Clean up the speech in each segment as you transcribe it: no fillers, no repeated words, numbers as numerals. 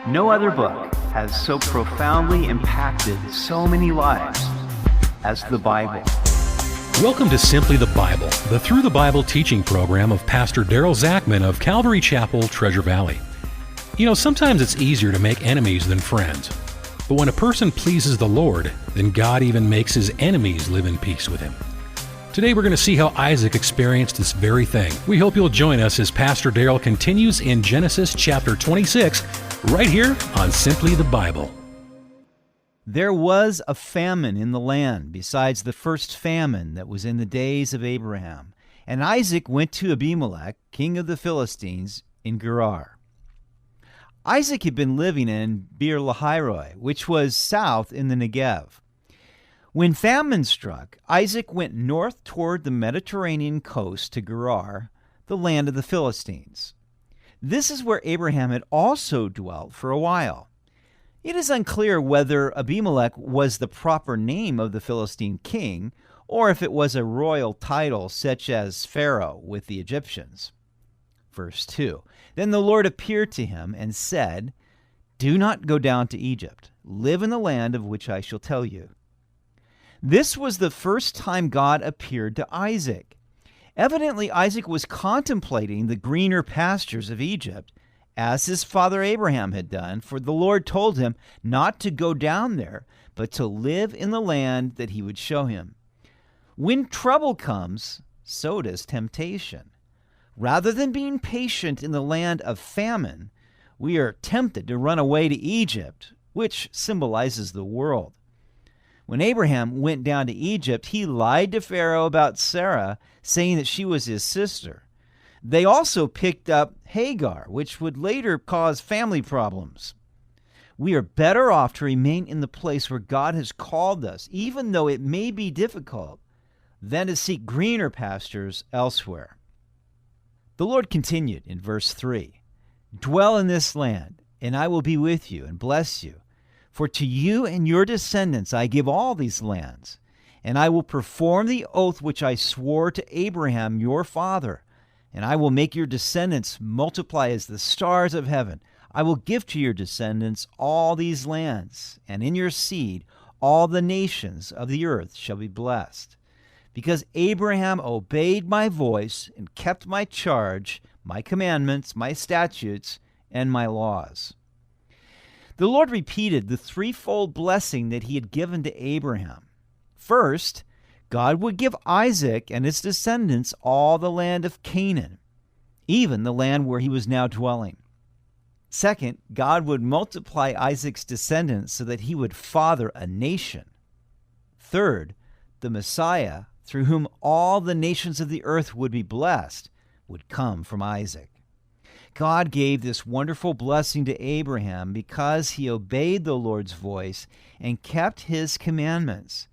No other book has so profoundly impacted so many lives as the Bible. Welcome to Simply the Bible, the Through the Bible teaching program of Pastor Daryl Zachman of Calvary Chapel, Treasure Valley. You know, sometimes it's easier to make enemies than friends. But when a person pleases the Lord, then God even makes his enemies live in peace with him. Today we're going to see how Isaac experienced this very thing. We hope you'll join us as Pastor Daryl continues in Genesis chapter 26, right here on Simply the Bible. There was a famine in the land besides the first famine that was in the days of Abraham. And Isaac went to Abimelech, king of the Philistines, in Gerar. Isaac had been living in Beer-lahai-roi, which was south in the Negev. When famine struck, Isaac went north toward the Mediterranean coast to Gerar, the land of the Philistines. This is where Abraham had also dwelt for a while. It is unclear whether Abimelech was the proper name of the Philistine king, or if it was a royal title such as Pharaoh with the Egyptians. Verse 2, Then the Lord appeared to him and said, Do not go down to Egypt. Live in the land of which I shall tell you. This was the first time God appeared to Isaac. Evidently, Isaac was contemplating the greener pastures of Egypt, as his father Abraham had done, for the Lord told him not to go down there, but to live in the land that he would show him. When trouble comes, so does temptation. Rather than being patient in the land of famine, we are tempted to run away to Egypt, which symbolizes the world. When Abraham went down to Egypt, he lied to Pharaoh about Sarah, saying that she was his sister. They also picked up Hagar, which would later cause family problems. We are better off to remain in the place where God has called us, even though it may be difficult, than to seek greener pastures elsewhere. The Lord continued in verse 3, Dwell in this land, and I will be with you and bless you. For to you and your descendants I give all these lands, and I will perform the oath which I swore to Abraham your father, and I will make your descendants multiply as the stars of heaven. I will give to your descendants all these lands, and in your seed all the nations of the earth shall be blessed. Because Abraham obeyed my voice and kept my charge, my commandments, my statutes, and my laws. The Lord repeated the threefold blessing that he had given to Abraham. First, God would give Isaac and his descendants all the land of Canaan, even the land where he was now dwelling. Second, God would multiply Isaac's descendants so that he would father a nation. Third, the Messiah, through whom all the nations of the earth would be blessed, would come from Isaac. God gave this wonderful blessing to Abraham because he obeyed the Lord's voice and kept his commandments.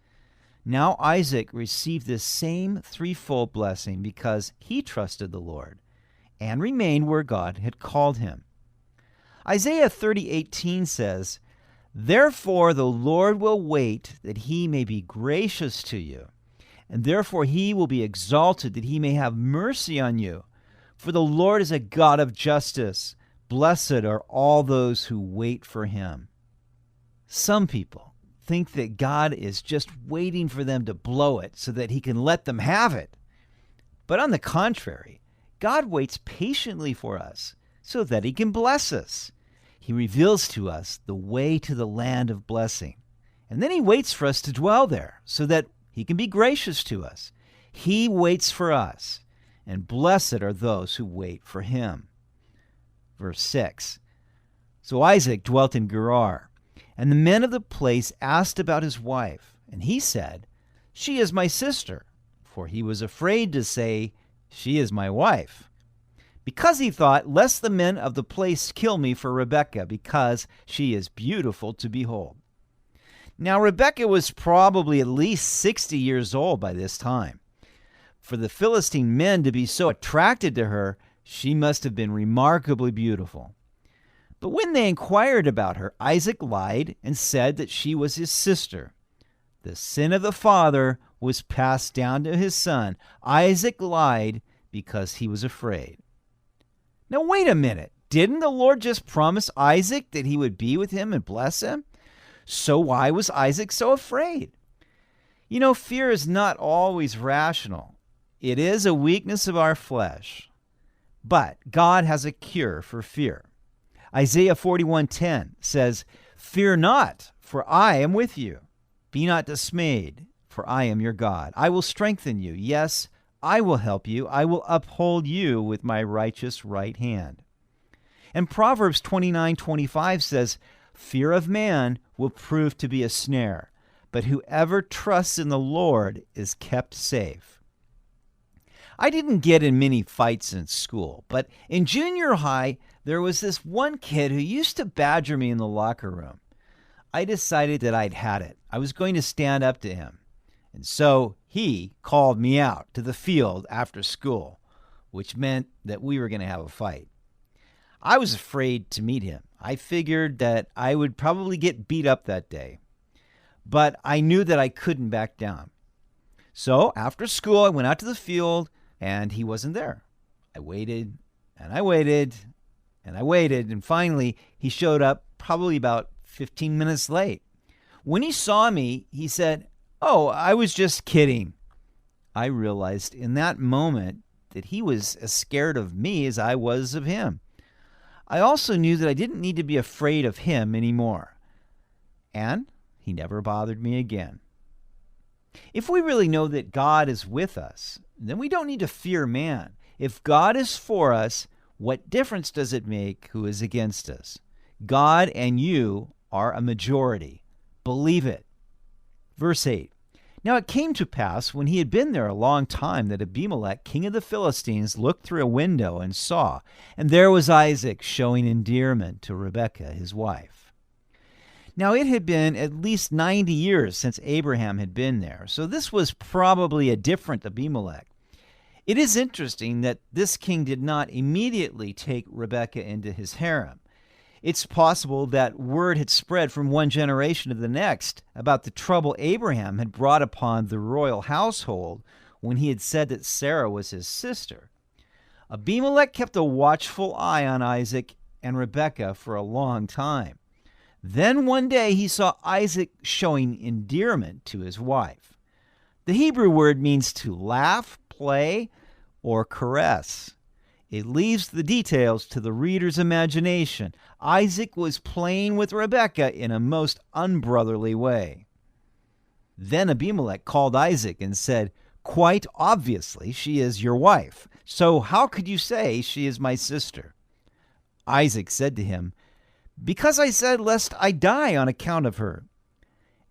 Now Isaac received this same threefold blessing because he trusted the Lord and remained where God had called him. Isaiah 30:18 says, Therefore the Lord will wait that he may be gracious to you, and therefore he will be exalted that he may have mercy on you. For the Lord is a God of justice. Blessed are all those who wait for him. Some people think that God is just waiting for them to blow it so that he can let them have it. But on the contrary, God waits patiently for us so that he can bless us. He reveals to us the way to the land of blessing. And then he waits for us to dwell there so that he can be gracious to us. He waits for us. And blessed are those who wait for him. Verse 6, So Isaac dwelt in Gerar, and the men of the place asked about his wife. And he said, She is my sister, for he was afraid to say, She is my wife, because he thought, Lest the men of the place kill me for Rebekah, because she is beautiful to behold. Now Rebekah was probably at least 60 years old by this time. For the Philistine men to be so attracted to her, she must have been remarkably beautiful. But when they inquired about her, Isaac lied and said that she was his sister. The sin of the father was passed down to his son. Isaac lied because he was afraid. Now wait a minute. Didn't the Lord just promise Isaac that he would be with him and bless him? So why was Isaac so afraid? You know, fear is not always rational. It is a weakness of our flesh. But God has a cure for fear. Isaiah 41:10 says, "Fear not, for I am with you. Be not dismayed, for I am your God. I will strengthen you. Yes, I will help you. I will uphold you with my righteous right hand." And Proverbs 29:25 says, "Fear of man will prove to be a snare, but whoever trusts in the Lord is kept safe." I didn't get in many fights in school, but in junior high, there was this one kid who used to badger me in the locker room. I decided that I'd had it. I was going to stand up to him. And so he called me out to the field after school, which meant that we were going to have a fight. I was afraid to meet him. I figured that I would probably get beat up that day. But I knew that I couldn't back down. So after school, I went out to the field, and he wasn't there. I waited, and I waited, and I waited, and finally he showed up probably about 15 minutes late. When he saw me, he said, "Oh, I was just kidding." I realized in that moment that he was as scared of me as I was of him. I also knew that I didn't need to be afraid of him anymore. And he never bothered me again. If we really know that God is with us, then we don't need to fear man. If God is for us, what difference does it make who is against us? God and you are a majority. Believe it. Verse 8. Now it came to pass, when he had been there a long time, that Abimelech, king of the Philistines, looked through a window and saw, and there was Isaac showing endearment to Rebekah, his wife. Now it had been at least 90 years since Abraham had been there, so this was probably a different Abimelech. It is interesting that this king did not immediately take Rebekah into his harem. It's possible that word had spread from one generation to the next about the trouble Abraham had brought upon the royal household when he had said that Sarah was his sister. Abimelech kept a watchful eye on Isaac and Rebekah for a long time. Then one day he saw Isaac showing endearment to his wife. The Hebrew word means to laugh, play, or caress. It leaves the details to the reader's imagination. Isaac was playing with Rebekah in a most unbrotherly way. Then Abimelech called Isaac and said, "Quite obviously she is your wife, so how could you say she is my sister?" Isaac said to him, "Because I said, lest I die on account of her."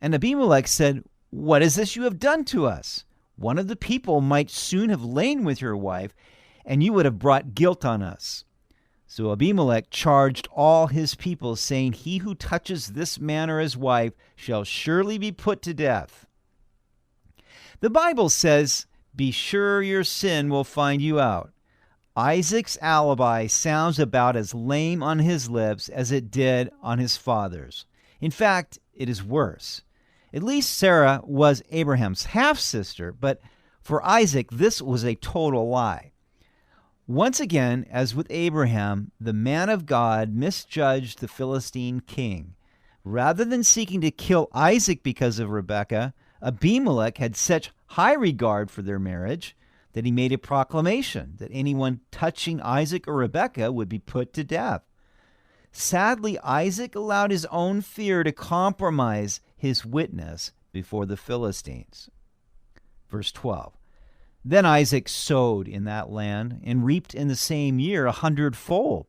And Abimelech said, "What is this you have done to us? One of the people might soon have lain with your wife, and you would have brought guilt on us." So Abimelech charged all his people, saying, "He who touches this man or his wife shall surely be put to death." The Bible says, "Be sure your sin will find you out." Isaac's alibi sounds about as lame on his lips as it did on his father's. In fact, it is worse. At least Sarah was Abraham's half-sister, but for Isaac, this was a total lie. Once again, as with Abraham, the man of God misjudged the Philistine king. Rather than seeking to kill Isaac because of Rebekah, Abimelech had such high regard for their marriage that he made a proclamation that anyone touching Isaac or Rebekah would be put to death. Sadly, Isaac allowed his own fear to compromise his witness before the Philistines. Verse 12. Then Isaac sowed in that land and reaped in the same year 100-fold,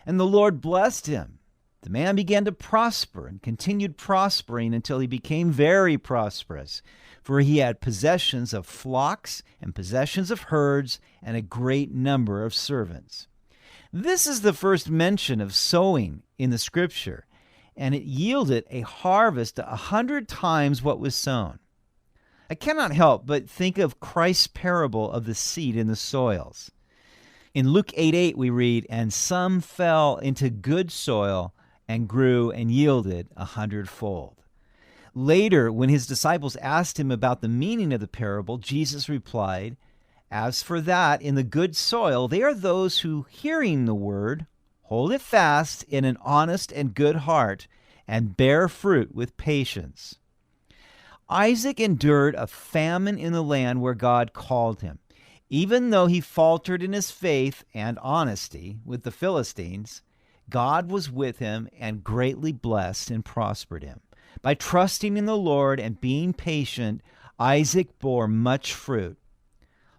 and the Lord blessed him. The man began to prosper and continued prospering until he became very prosperous, for he had possessions of flocks and possessions of herds and a great number of servants. This is the first mention of sowing in the Scripture, and it yielded a harvest 100 times what was sown. I cannot help but think of Christ's parable of the seed in the soils. In Luke 8:8 we read, "And some fell into good soil and grew and yielded 100-fold." Later, when his disciples asked him about the meaning of the parable, Jesus replied, "As for that in the good soil, they are those who, hearing the word, Hold it fast in an honest and good heart, and bear fruit with patience. Isaac endured a famine in the land where God called him. Even though he faltered in his faith and honesty with the Philistines, God was with him and greatly blessed and prospered him. By trusting in the Lord and being patient, Isaac bore much fruit.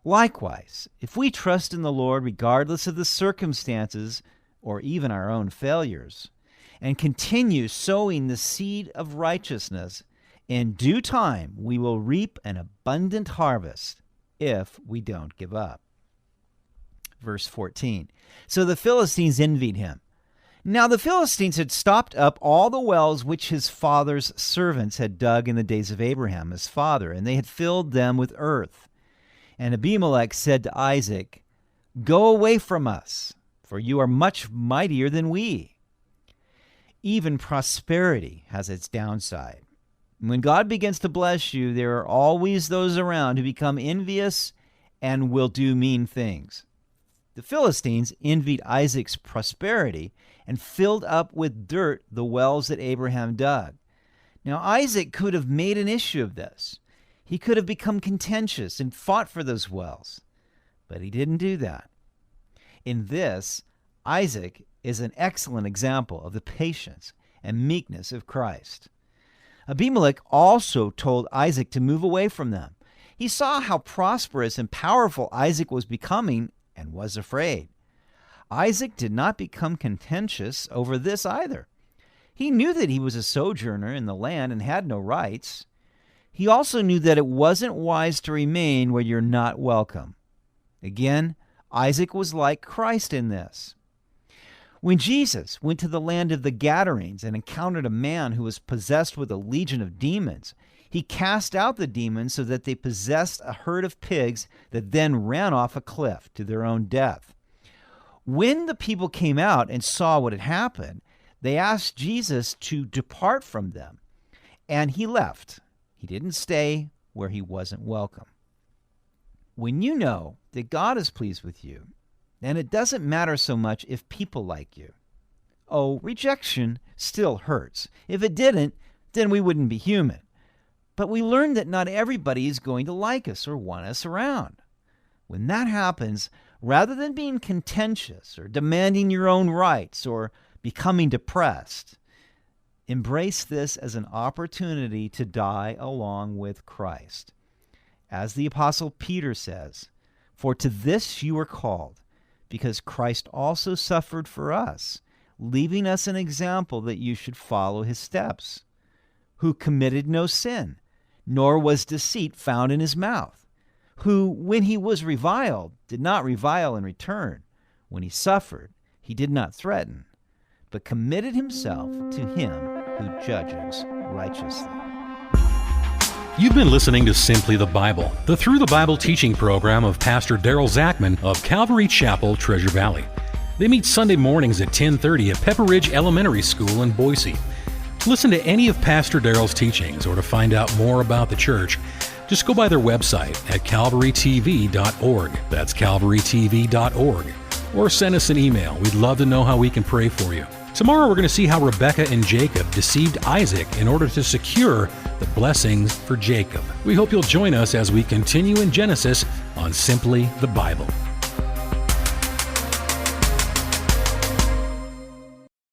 Likewise, if we trust in the Lord regardless of the circumstances or even our own failures, and continue sowing the seed of righteousness, in due time we will reap an abundant harvest if we don't give up. Verse 14. So the Philistines envied him. Now the Philistines had stopped up all the wells which his father's servants had dug in the days of Abraham, his father, and they had filled them with earth. And Abimelech said to Isaac, "Go away from us, for you are much mightier than we." Even prosperity has its downside. When God begins to bless you, there are always those around who become envious and will do mean things. The Philistines envied Isaac's prosperity and filled up with dirt the wells that Abraham dug. Now Isaac could have made an issue of this. He could have become contentious and fought for those wells, but he didn't do that. In this, Isaac is an excellent example of the patience and meekness of Christ. Abimelech also told Isaac to move away from them. He saw how prosperous and powerful Isaac was becoming and was afraid. Isaac did not become contentious over this either. He knew that he was a sojourner in the land and had no rights. He also knew that it wasn't wise to remain where you're not welcome. Again, Isaac was like Christ in this. When Jesus went to the land of the Gadarenes and encountered a man who was possessed with a legion of demons, he cast out the demons so that they possessed a herd of pigs that then ran off a cliff to their own death. When the people came out and saw what had happened, they asked Jesus to depart from them, and he left. He didn't stay where he wasn't welcome. When you know that God is pleased with you, then it doesn't matter so much if people like you. Oh, rejection still hurts. If it didn't, then we wouldn't be human. But we learn that not everybody is going to like us or want us around. When that happens, rather than being contentious or demanding your own rights or becoming depressed, embrace this as an opportunity to die along with Christ. As the Apostle Peter says, "For to this you were called, because Christ also suffered for us, leaving us an example that you should follow his steps, who committed no sin, nor was deceit found in his mouth, who, when he was reviled, did not revile in return. When he suffered, he did not threaten, but committed himself to him who judges righteously." You've been listening to Simply the Bible, the Through the Bible teaching program of Pastor Daryl Zachman of Calvary Chapel, Treasure Valley. They meet Sunday mornings at 10:30 at Pepper Ridge Elementary School in Boise. To listen to any of Pastor Daryl's teachings or to find out more about the church, just go by their website at calvarytv.org. That's calvarytv.org. Or send us an email. We'd love to know how we can pray for you. Tomorrow we're going to see how Rebekah and Jacob deceived Isaac in order to secure the blessings for Jacob. We hope you'll join us as we continue in Genesis on Simply the Bible.